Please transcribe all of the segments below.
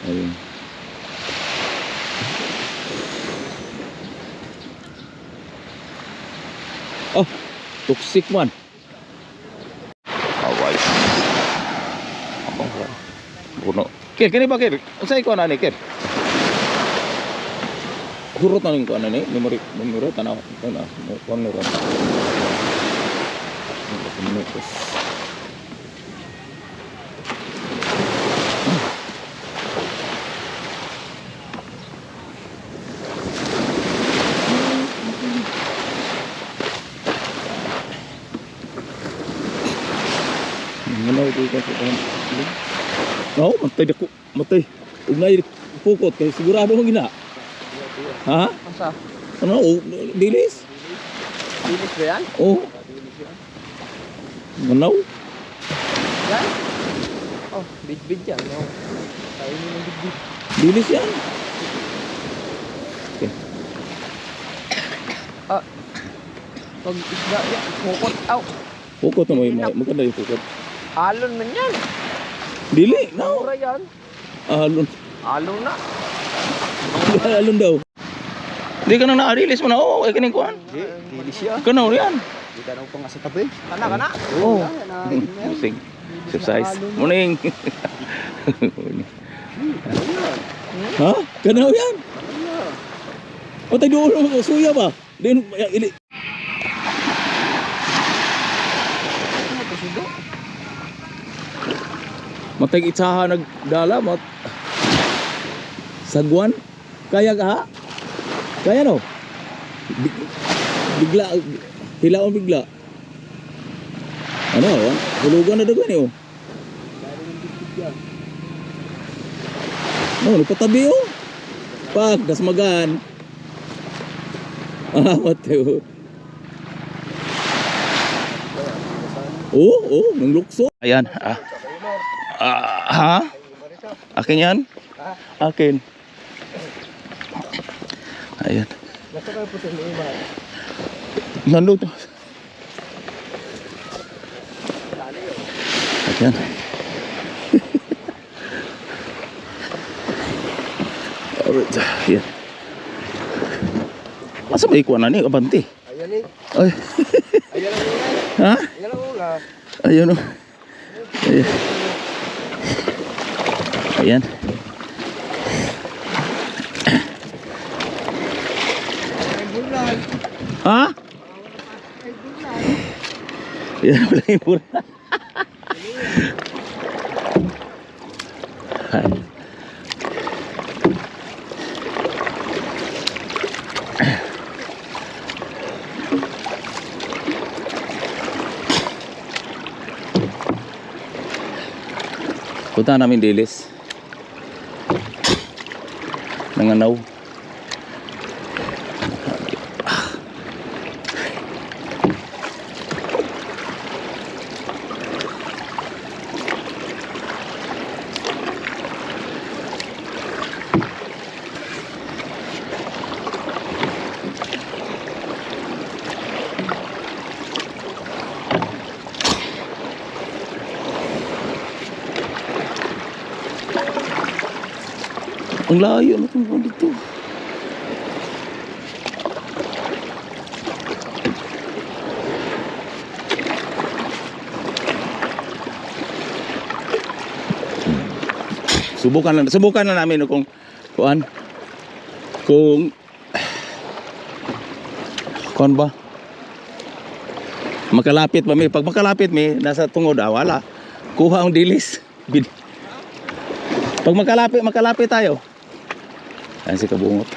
Ayun. Oh, toxic man. Away. Puno. Kir, kini ba kir? Unsay ko na ni kir? Hurot na ning ko na ni, memory tanaw. Ano, kono ron. Minutos. Manaw di ka sa. No, matay dako, matay. Ugnay pukot kay sigurado mo gina. Ha? Asa? Ano? Dilis? Dilis ba yan? Oh. Manaw? Yan? Oh, bid-bid yan. No. Tayo mo ng bid-bid. Dilis yan. Okay. Ah. Pag isda yan, pukot. Aw. Pukot na mo yung maganda yung pukot. Alon man yan. Dili, no. Mura yan. Alon. Alon na. Alon daw. Hindi ka na na-release mo na. Oo, ay kaning kuhan. Dilis yan. Kanaw yan. Hindi ka na pa nga sa tabi. Kana. Oo. Musig. Exercise. Morning. Ha? Kanaw yan. O tayo doon mo suya ba? Din ili. Matay itsaha nagdala mat. Sagwan. Kaya ka ha? Kaya no? Bigla hilaon bigla. Ano? Hulugan na dagan eh oh. No, nagpatabi oh. Pag dasmagan. Mateo. Nang lukso. Ayan, ha? Akin yan? Akin. Ayan. Nasa kayo po sa iba. Nandito. Ayan. Alright, ayan. Asa ba ikuan na ni Abanti? Ayan eh. Ay. Ayan ang ulay. Ha? Ayan ang ulay. Ayun oh. Ayan. Ayan. Ay bulay. Ha? Ay bulay. Ayan pala yung pura. Punta namin Dilis. Nanganaw. Ang layo na itong dito. Subukan na namin kung ba makalapit pa mi. Pag makalapit mi nasa tungod wala. Kuha ang dilis. Pag makalapit tayo. Ayan si kabungot.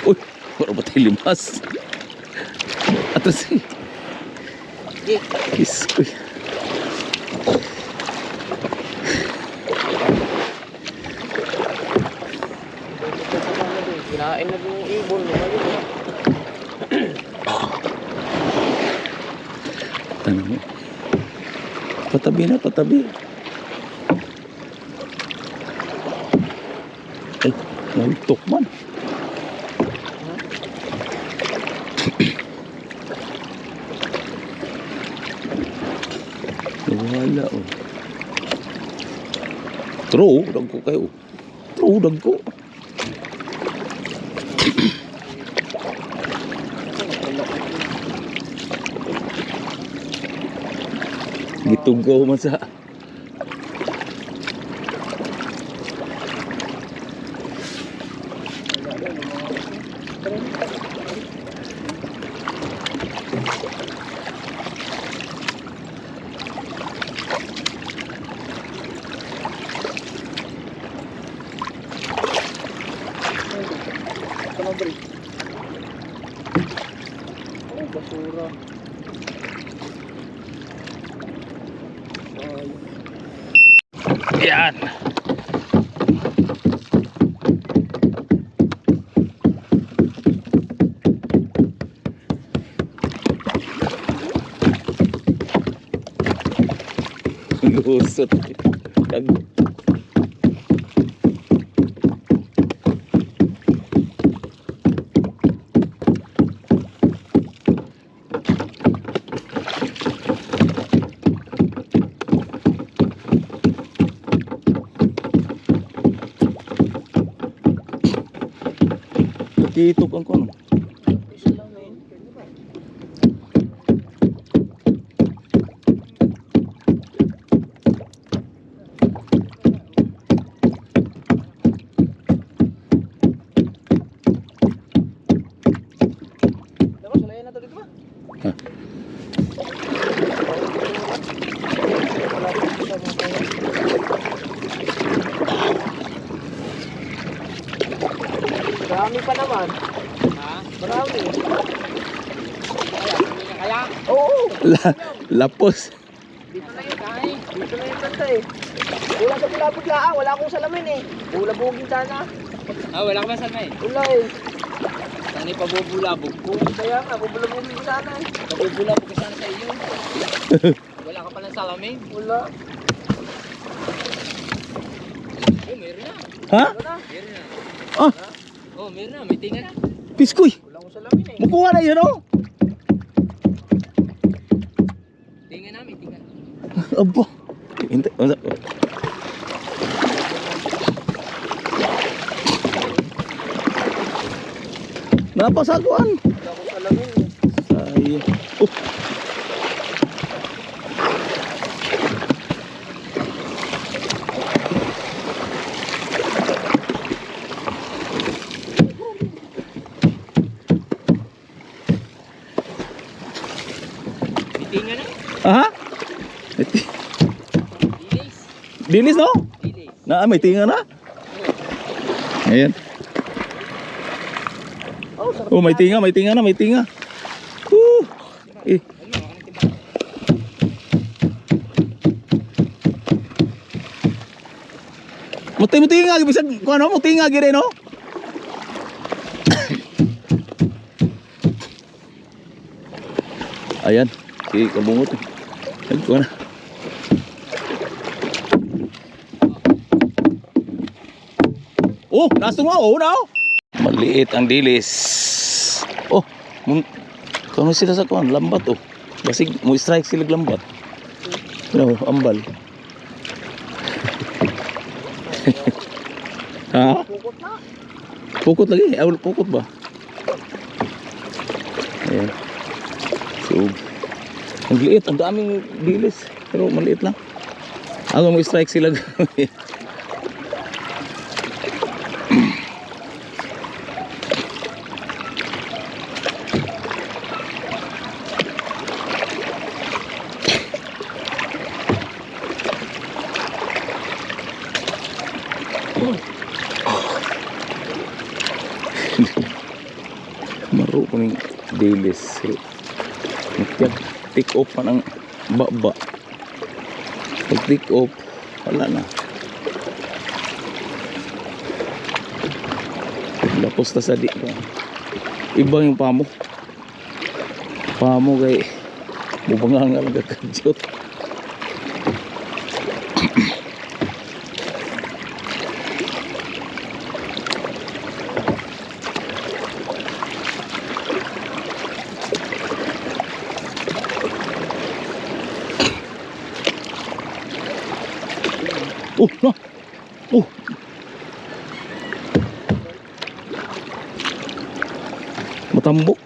Uy, puro ba tayo limas? Atas eh. Kiss ko. Kinain na yung ibon. Tanong mo. Patabi. Ay, naltok man. Wala oh. True, dagko kayo. True, dagko. Gitugaw man sa basura. yan. Lusot. Kitok ang kono. Isa lang na yun. Tapos, wala yan na to dito ba? Ha? Wala dito sa mga kaya. Marami pa naman. Ha? Marami. Kaya? Oo. Lapos. Dito na yun, ay. Dito na yun kanta eh. Wala sa pula-pula, wala akong salamin eh. Bula-bugin sana. Ah, wala ka ba salamin? Wala eh. Saan ipabubulabog ko? Kaya nga, bula-bugin ko sana eh. Pabubulabog ko sana sa iyo. Wala ka palang salamin? Wala. Oh, meron na. Ha? Wala. Meron na. Ah, Oh, meron na. May tinga na. piskoy. Wala akong salamin eh. Mukuha na yun oh. Tinga na, may tinga na. Aba. Hintay. Napasaguan. Wala akong salamin eh. Sayang. Oh. May tinga na. Aha. Dilis. Dilis no? Dilis. Na may tinga na. Ayan. Oh, sarap Oh, may tinga na, may tinga. Eh, Ano, baka nang timbang. muti nga bisag ko ano, muti nga gire no? Ayan, si kabungot. Ay, ko na. Oh, nasa nga oh, na. Maliit ang dilis. Oh, kano sila sa kuan, lambat oh. Basig mo strike sila lambat. Ano, ambal. Ha? pukot na. Pukot lagi? Pukot ba? Ayan. So, ang liit, ang daming dilis. Pero maliit lang. Ako mo strike sila. Maro ko ng dilis. Take off pa ng baba. Pag take off, wala na. Lapos na sa di ko. Iba yung pamo. Pamo kay bubangangal gagkadyot. Oh, no. Oh. Matambok.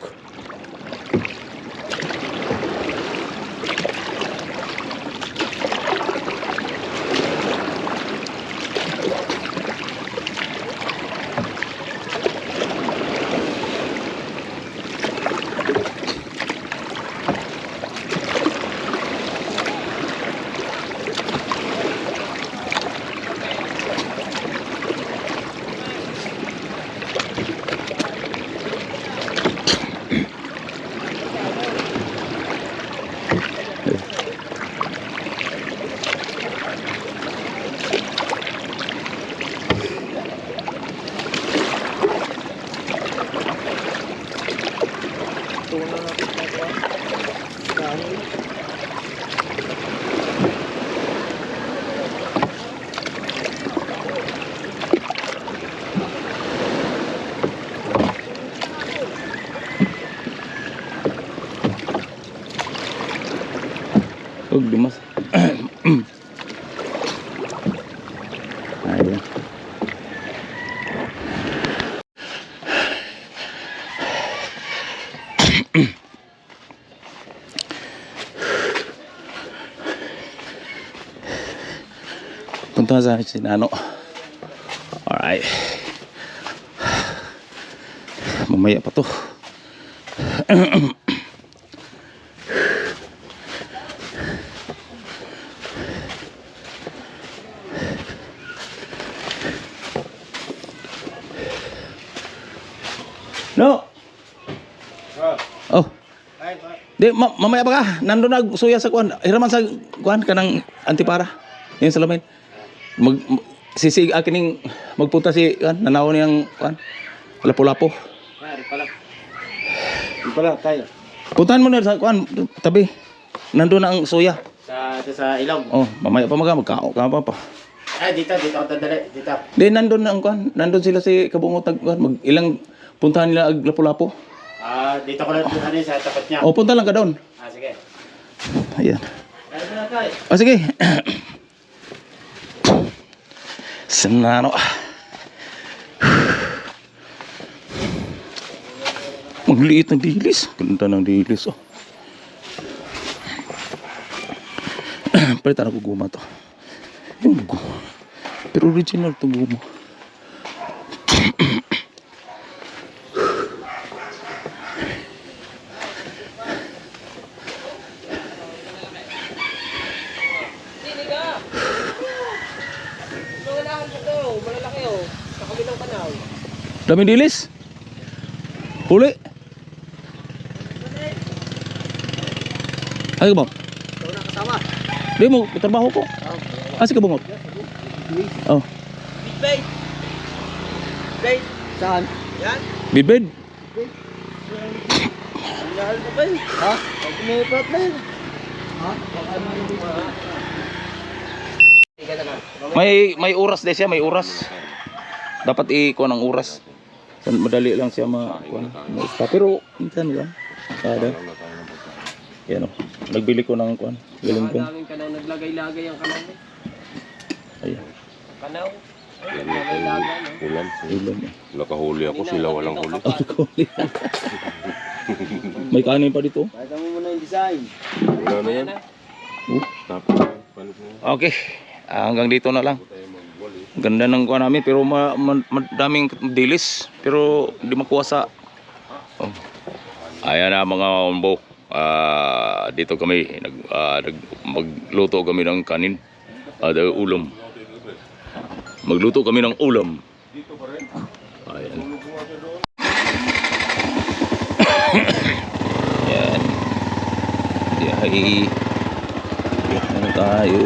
Tuno na ito. Dahil. Huwag dumas. Ayan. Punta sa si Nano. Alright. Mamaya pa to. No. Oh. Di mamaya pa ka. Nandun na suya sa kuan. Hiraman sa kuan kanang antipara. Yung salamin. Sisig akin magpunta si kuan nanaw niyang kuan. Lapo-lapo. Mari pala. Di pala tayo. Puntahan mo na sa kuan tabi. Nandun na ang suya. Sa ilog. Oh, mamaya pa magkao ka pa. Ay, dito ako dadali. Dito. Di nandun na ang kuan. Nandun sila si Kabungot kuan mag ilang puntahan nila ag lapo-lapo. Dito ko lang sa tapat niya. Oh, punta lang ka doon. Sige. Ayan. Ay, na tayo. Oh, sige. Senano. Magliit ng dilis. Ganda ng dilis, oh. Palitan ako guma to. Yung guma. Pero original itong guma. Daming dilis. Huli. Ay, kabang. Ito na kasama. Di mo, trabaho ko. Kasi kabungot. Oh. Bait. Bait. Saan? Yan. Bidbid. Mahal mo ba yun? Ha? Pag umipat na yun. Ha? Baka naman yung May oras din siya, may oras. Dapat i-kuha ng oras. Madali lang siya ma-kuha. Pero, minsan lang. Kada. Yan o. Nagbili ko ng kuha. Galunggong. Daming kanaw, naglagay-lagay ang kanaw. Ayan. Kanaw. Ulam. Ulam. Nakahuli ako, sila walang huli. Alcoholic. May kanin pa dito. Pakita mo muna yung design. Wala na yan. Tapos, paano po? Okay. Hanggang dito na lang. Ganda ng kuha namin pero madaming dilis pero hindi makuha sa ayan na mga ombo. Dito kami magluto kami ng kanin ulam. Magluto kami ng ulam. Ayan. Ayan. Dihay. Ano tayo?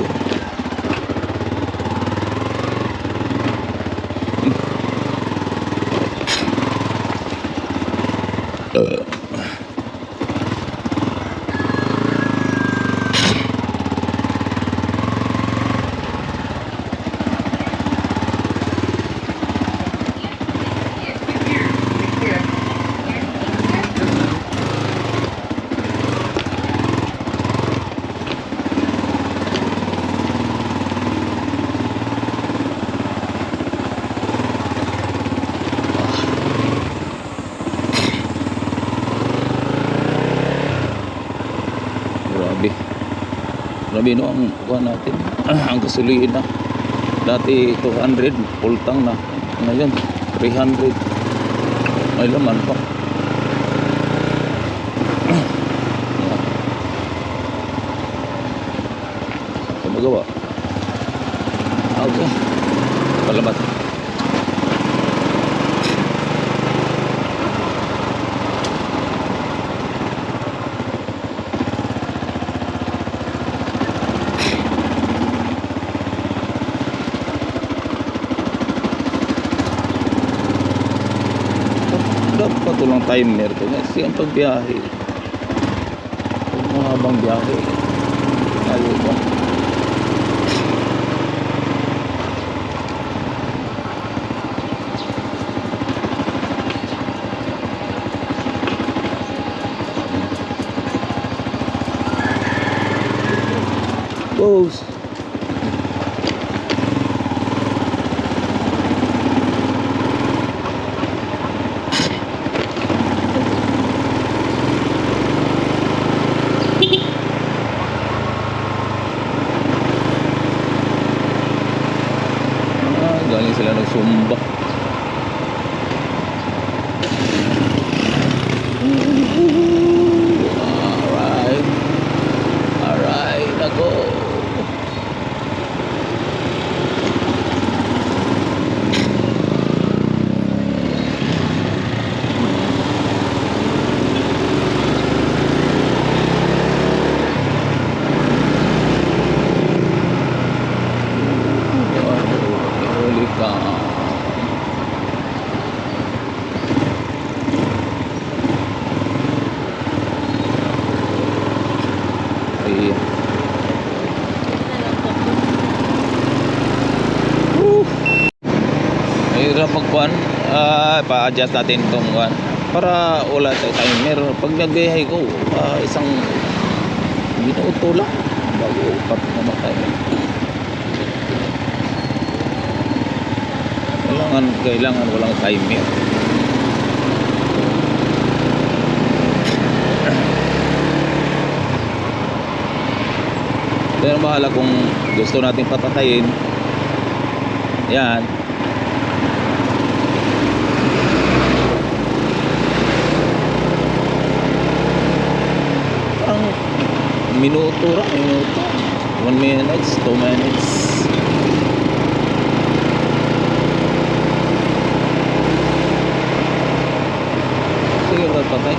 Grabe. Grabe no ang kuha natin. Ang gasolina. Dati 200, full tank na. Ngayon, 300. May laman pa. Ito magawa. Okay. Palabat. Dapat tulang timer to kasi ang pagbiyahe kung mahabang biyahe lalo ba boss. Galing sila nagsumba. Alright. Alright, nako. Huli ka. Ay. Mahirap magkuhan. Pa-adjust natin itong kuhan. Para wala tayo timer. Pag nagbiyahe ko, isang minuto lang. Bago upat namatay. Kailangan walang timer. Pero bahala kung gusto natin patatayin. Yan. Parang minuto lang, minuto. 1 minutes, 2 minutes. Sige, patay.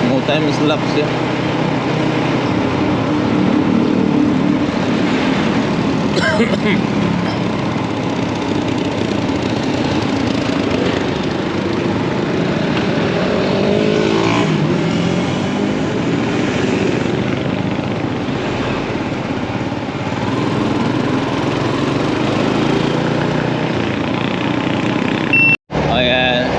Mo time lapse ya. Ayan.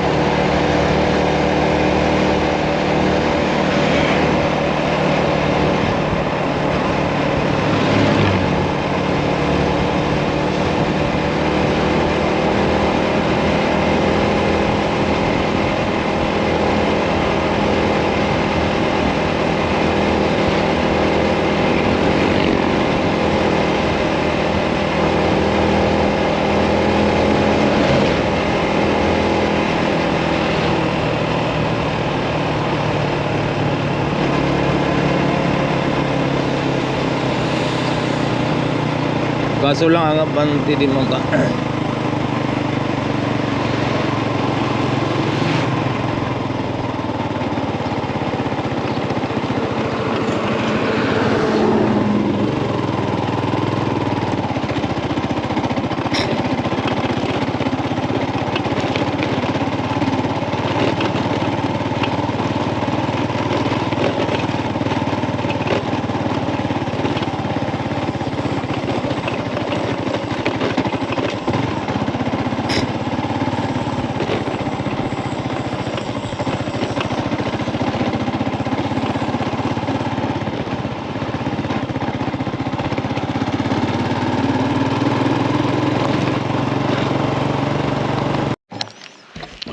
Kaso lang ang abante di mo ka.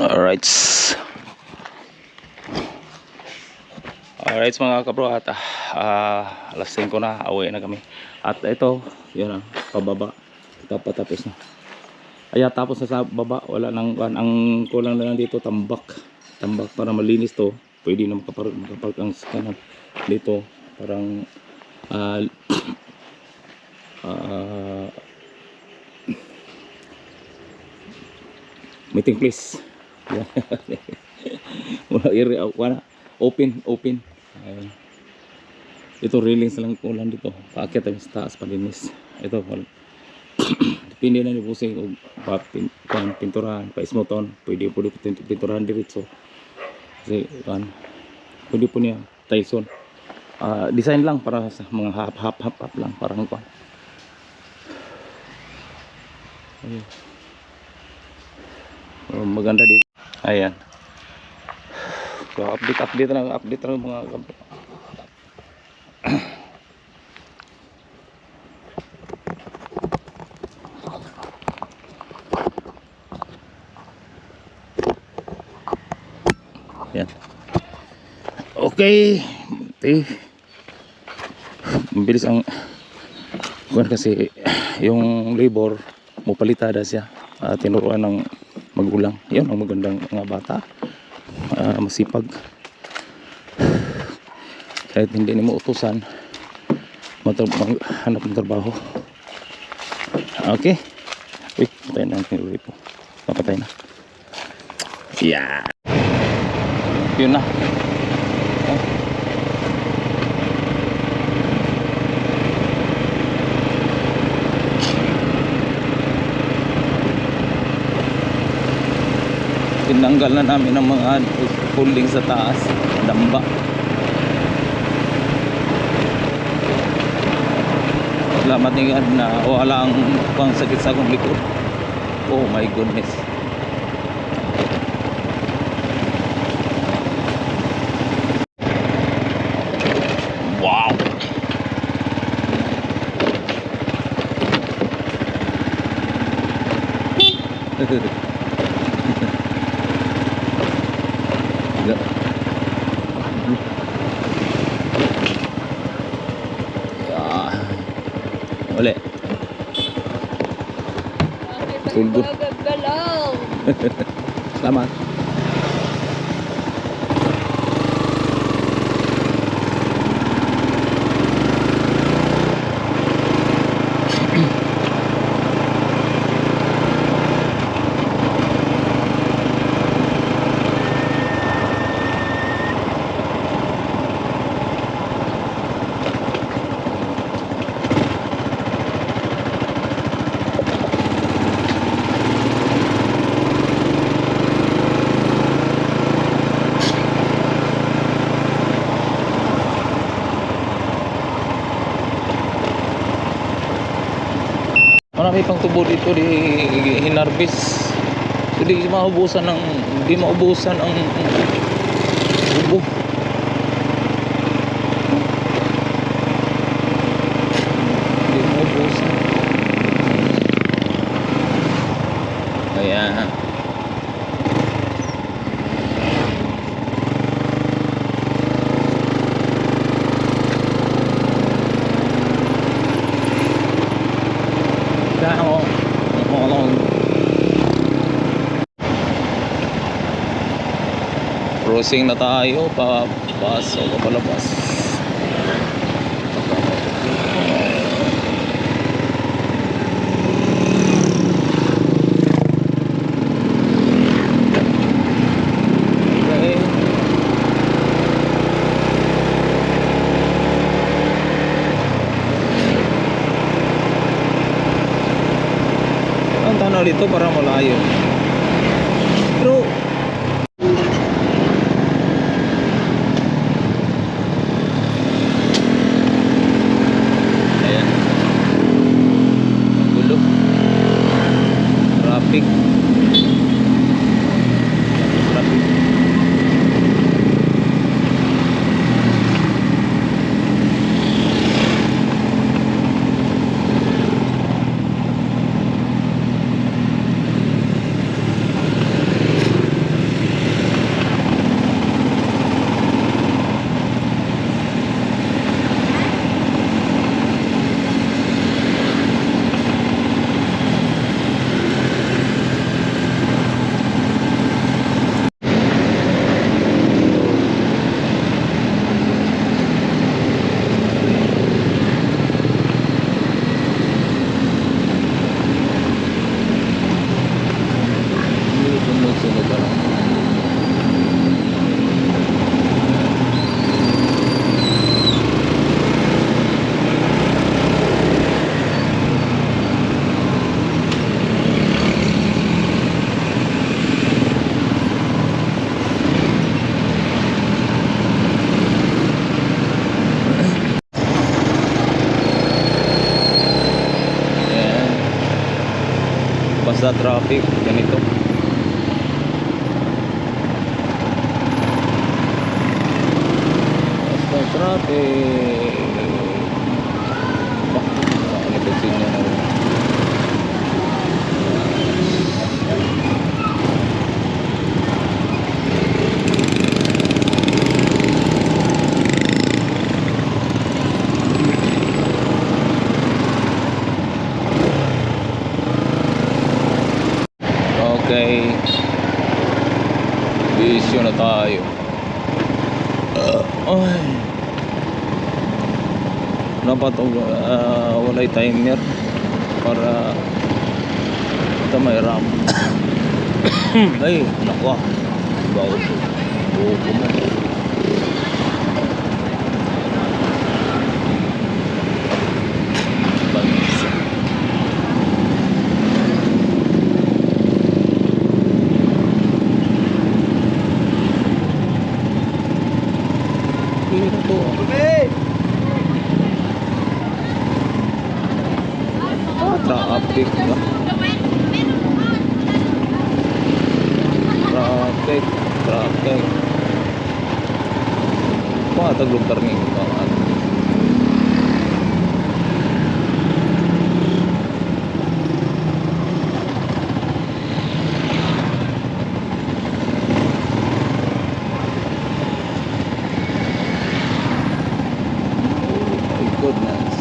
Alright. Alright mga kabro, at alas 5 na, away na kami. At ito, yun ang pababa. Ito patapos na. Ay, tapos na sa baba, wala nang, ang kulang na lang dito, tambak. Tambak para malinis to. Pwede na makapark ang kanan dito. Parang meeting place. Wala area, wala. Open. Ayun. Ito railings lang kulang dito. Paakyat tayo sa taas palinis. Ito wala. Depende na ni Busing o pinturahan, pa-smoton. Pwede pinturahan diretso. Kasi pwede po niya Tyson. Design lang para sa mga half lang parang kuan. Ayun. Maganda dito. Ayan. So update lang mga kabro. Yan. Okay. Mabilis ang kuan kasi yung labor mo palitada siya. Tinuruan ng magulang. Yan ang magandang mga bata. Masipag. Kahit hindi mo utusan, hanap ng trabaho. Okay. Uy, patay na ang tinuri po. Napatay na. Yeah. Yun na. Tinanggal na namin ang mga pulling sa taas, damba. Salamat ni God na wala ang pangsakit sa akong likod. Oh my goodness. Wow. Uli. Tulgo. Gagalaw. Salamat. Marami pang tubo dito di hinarbis. Hindi maubusan ang tubo. Hindi maubusan. Ayan. Crossing na tayo, papasok o palabas. Okay. Ang tanaw dito para malayo. Pero traffic. Sa traffic, ganito. Sa traffic. Ano ba sinya na? Okay. Bisyo na tayo. Ay. Dapat walay timer para ito may RAM. Ay, naku. Bago po. Buko mo. Bansa. Ito. Okay. Traffic ba? Traffic. Taglong tarning banget. My goodness.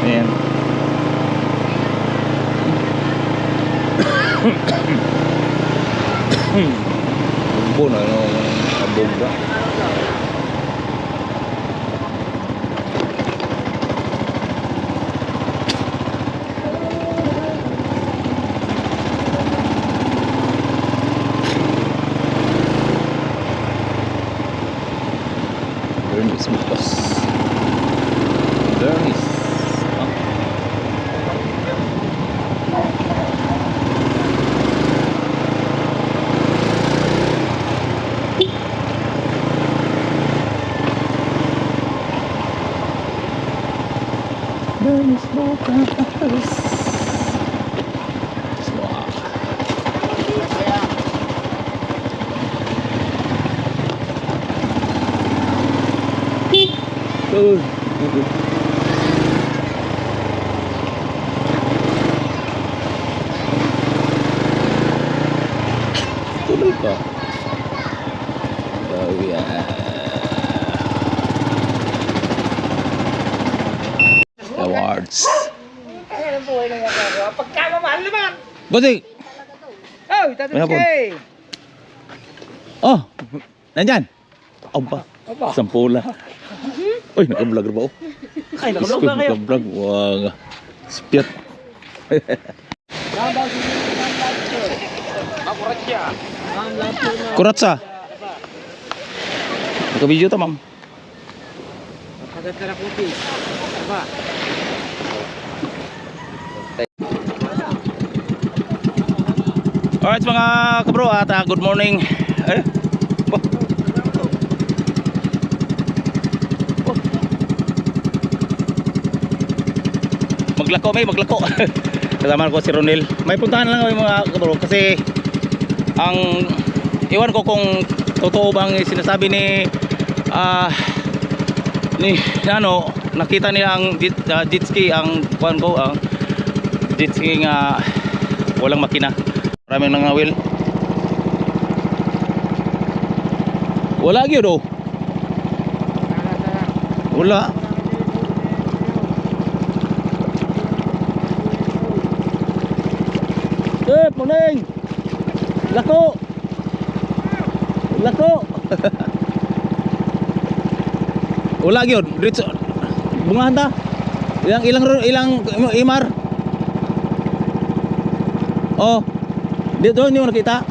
Ayan. Bumbo na, no? Abog. Bernice bukas. Bernice. Bernice bukas. Tuloy pa. Awards. Ano po ay nangyayari? Pagkamamahal naman. Bossing! Oh, Tatos May hapon. Kay. Oh! Nandyan! Aba! Aba. Sampula. Uy, naka-vlog ba? Ay, nakablog na kayo. Naka-vlog. Wag. Spiat. Akurat siya. Kuratsa. Naka-video ta, ma'am. Pagkatara kopi. Aba. Alright mga kabro at good morning. Eh? Ba? Maglako. Kasama ko si Ronel. May puntahan lang kami mga kabro kasi ang iwan ko kung totoo bang sinasabi ni ano, nakita nila ang jet ski, ang kuan ko, ang jet ski nga walang makina. Maraming nangawil. Wala gyud oh. Wala. Morning. Lako. Wala gyud. Diretso. Bungahan ta. Ilang imar. Oh. Dito hindi mo nakita?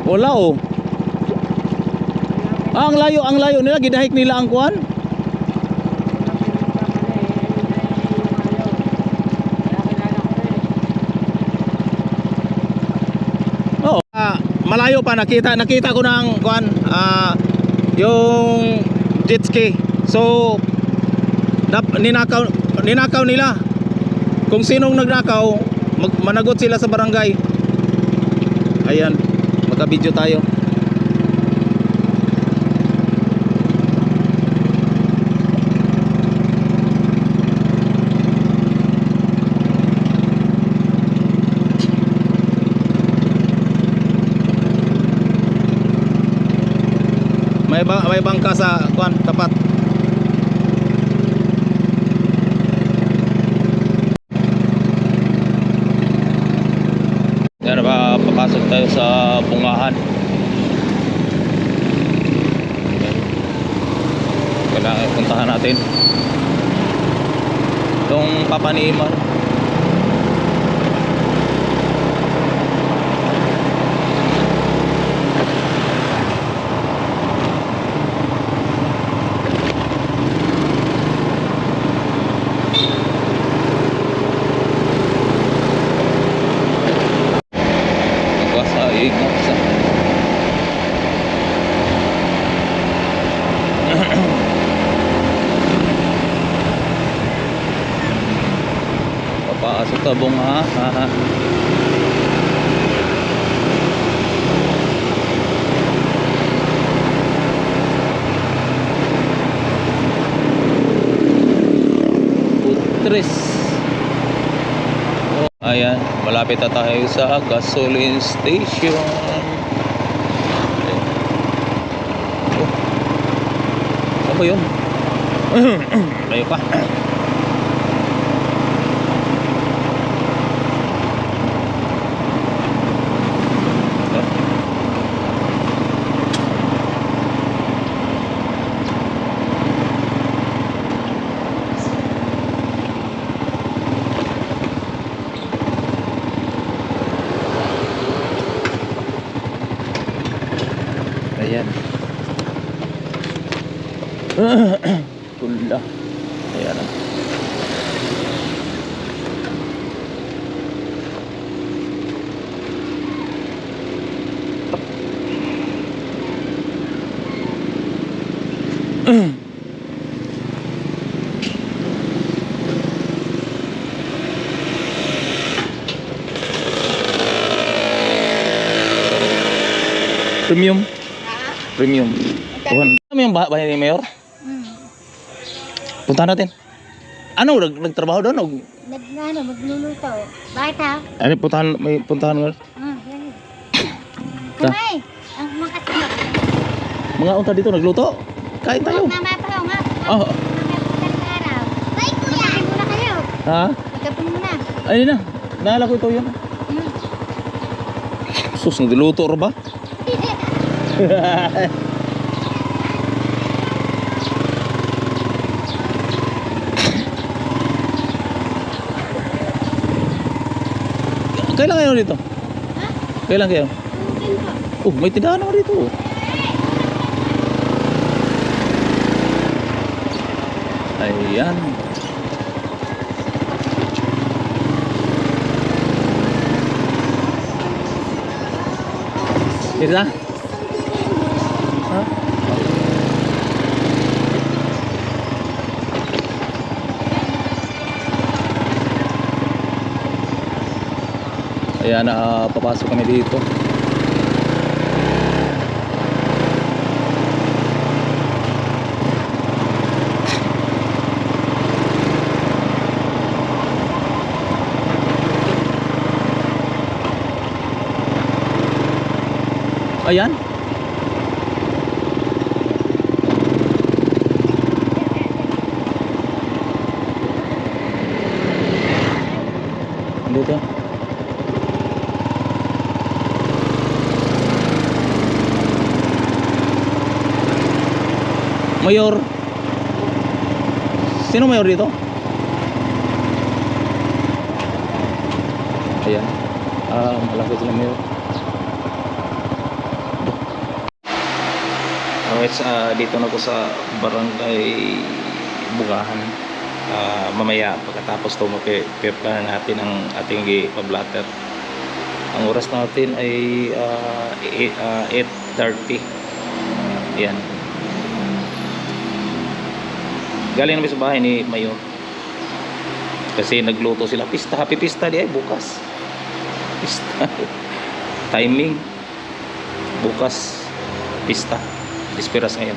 Wala oh. Ah, ang layo nila, gidahik nila ang kuan. Oh, malayo pa nakita ko ng kuan, yung jet ski. So ninakaw nila. Kung sinong nagnakaw, managot sila sa barangay. Ayan, magka-video tayo. May bangka sa kuan tapat. Yan ba, papasok tayo sa bungahan. Kailangan puntahan natin itong Papaniman. Papasok sa bungahan. Putres. Ayan, malapit na tayo sa gasoline station. Oh. Saan ba yun? Layo pa. Ayan. Pula. Ayan. Premium. Premium. Tuhan. Ano yung bahay ni Mayor? Punta natin. Ano, nagtrabaho doon? Magluluto. Bakit ha? Ano, may puntahan nga. Yan. Kamay! Ang mga kasunod. Mga unta dito, nagluto. Kain tayo. Mamaya pa nga. Oh. Mamaya pa sa araw. Bye, kuya! Magkapin muna kayo. Ha? Magkapin muna. Ayun na. Naalala ko ito yun. Sus, nagluto ro ba? Kailan kayo dito? Ha? Kailan kayo? Oh, may tindahan naman dito. Ayan. Kita? Ha? Ayan, papasok kami dito. Ayan. Dito. Mayor. Sino mayor dito? Ayan. Malapit sila mayor. Alright, dito na ko sa barangay Bugahan. Mamaya pagkatapos ito mapiplanan natin ang ating pablatter. Ang oras natin ay 8:30. Ayan. Galing namin sa bahay ni Mayor kasi nagluto sila. Pista, happy pista di ay bukas. Pista. Timing bukas pista. Disperas ngayon.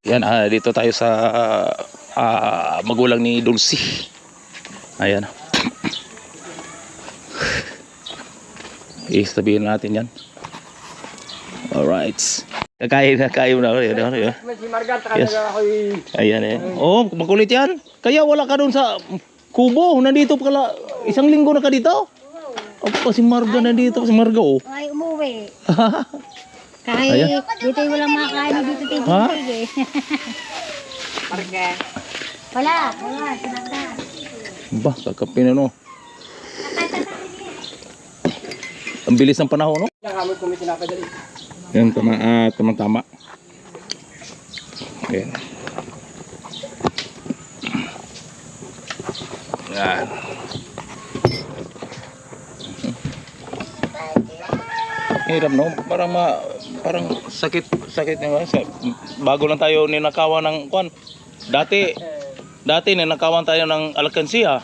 Yan, dito tayo sa magulang ni Dulcie. Ayan. Sabihin natin yan. Alright. Kakain na ako. Si Margar, Yes. ako'y... Ayan eh. Oh, makulit yan. Kaya wala ka doon sa kubo. Nandito pala. Isang linggo na ka dito. Oh, si Marga nandito. Si Marga oh. Ay, umuwi. Kahit Ayan. dito yung walang makakain dito Ha? tigil-tig eh. Marga. Wala. Sinagda. Bah, kakapin ano. Ang bilis ng panahon, no? Yan, kami kung may sinapadali. Yan, tama. Ayan. Yan. Hirap, no? Parang sakit naman. Bago lang tayo ninakawan ng kwan. Dati ninakawan tayo ng alkansiya.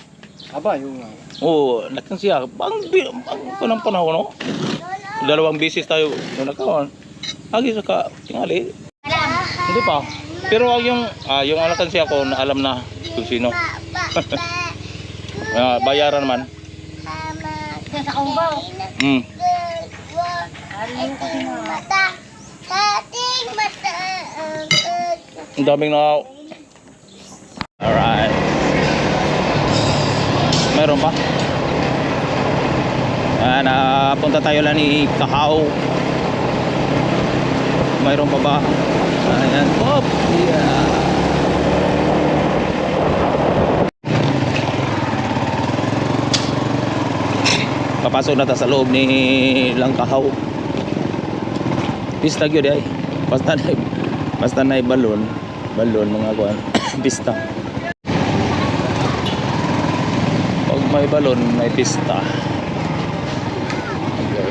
Aba, yung... Oo, alkansiya. Ang panahon, no? 2 beses tayo ninakawan. Agi sa tingali. Hindi pa. Pero yung alkansiya ko na alam na kung sino. Bayaran naman. Kaya sa kaubaw. Ang daming na. Alright. Meron pa? Punta tayo lang ni Kakao. Mayroon pa ba? Ayan. Oh, yeah. Papasok na ta sa loob ni Langkahaw. Pista gyud ay. Basta na balon mga kuan. Pista. Pag may balon, may pista. Okay.